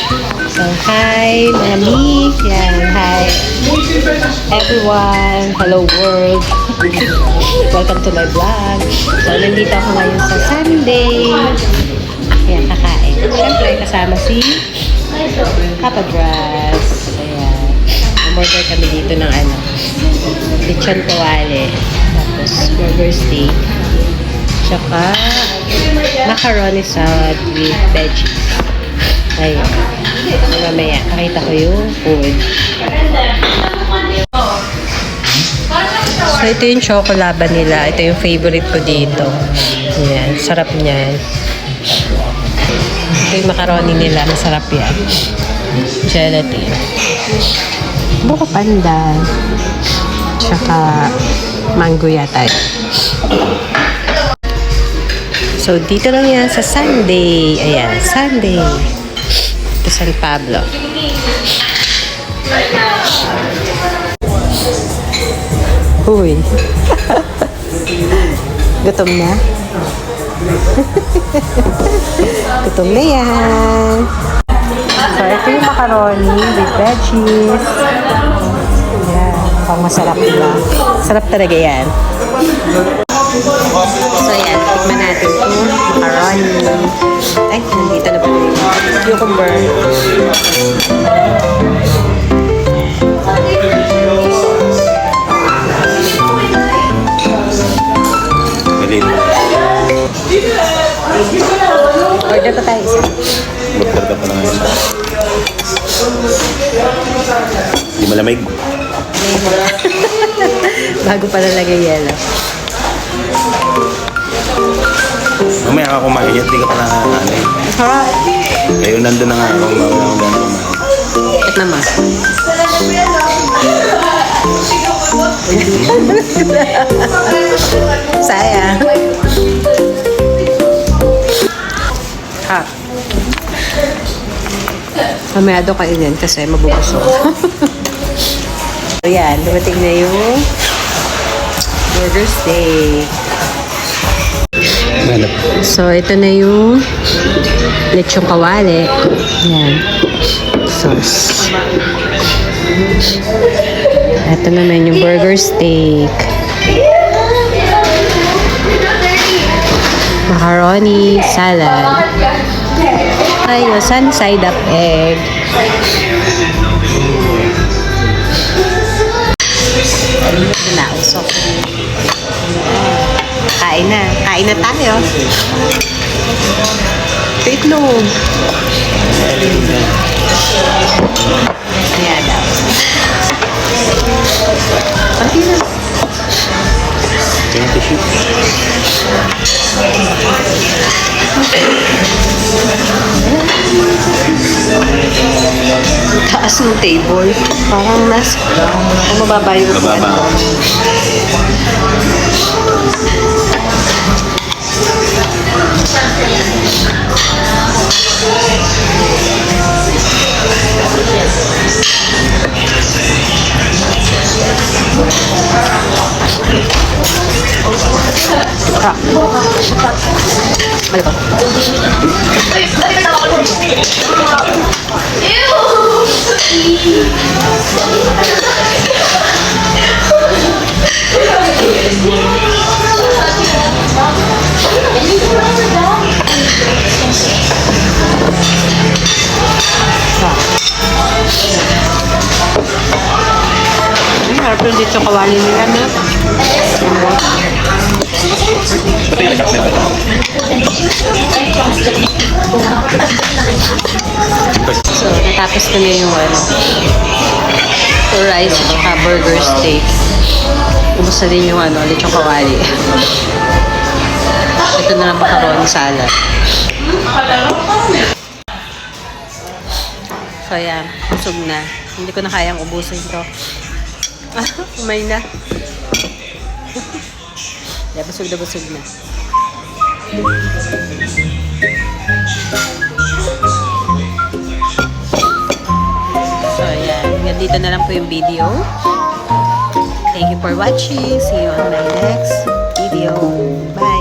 So, hi, Mami. Yan, hi. Everyone. Hello, world. Welcome to my vlog. So, nandito ako ngayon sa Sunday. Ayan, kakain. Siyempre, kasama si Papa Grass. Ayan. Umorder kami dito ng lechon kawali. Tapos, burger steak. Tsaka, macaroni salad with veggies. Ayun. Mamaya, nakita ko yung food. So, ito yung chocolaba nila. Ito yung favorite ko dito. Ayan, sarap niyan. Ito yung macaroni nila. Masarap yan. Gelatin. Buko pandan. Tsaka mango yata. So, dito lang yan sa Sunday. Ayan, Sunday. Ito San Pablo. Uy. Gutom na? Gutom na yan. So, ito yung macaroni with veggies. Ayan, pang masarap diba? Sarap talaga yan. So, ayan. Tikman natin ito. Macaroni. Ay, nandito na ba yung cucumber. Order pa tayo isa. Order ka pa na ngayon. Hindi malamig. Bago pa nalagay yelo. Mamaya ka kumain yan, hindi ka pa nanganganay. Sarap. Kayo nandun na nga ako, mamaya ako dyan kumain. Bakit naman? Sayang. Ha. Mamaya daw kainin kasi mabubusog. So yan, dumating na yung burger steak. So, ito na yung lechong kawali. Yan. Sauce. Ito naman yung burger steak. Macaroni salad. Ayun, sunny side up egg. Nausok. Kain na. Kain na tayo. Itlog. Ayan daw. Pati na. Kaya tissue. Taas ng table. Parang mababa yung Mababa. Harap yung dito kawali nila, no? So, natapos ko na yung rice at saka burger steak. Ubus na din yung lechong kawali. Ito na lang macaroni salad. So, ayan. Busog na. Hindi ko na kayang ubusin to. Umay na. Yeah, busog na busog na. So, ayan. Hanggang dito na lang po yung video. Thank you for watching. See you on my next video. Bye!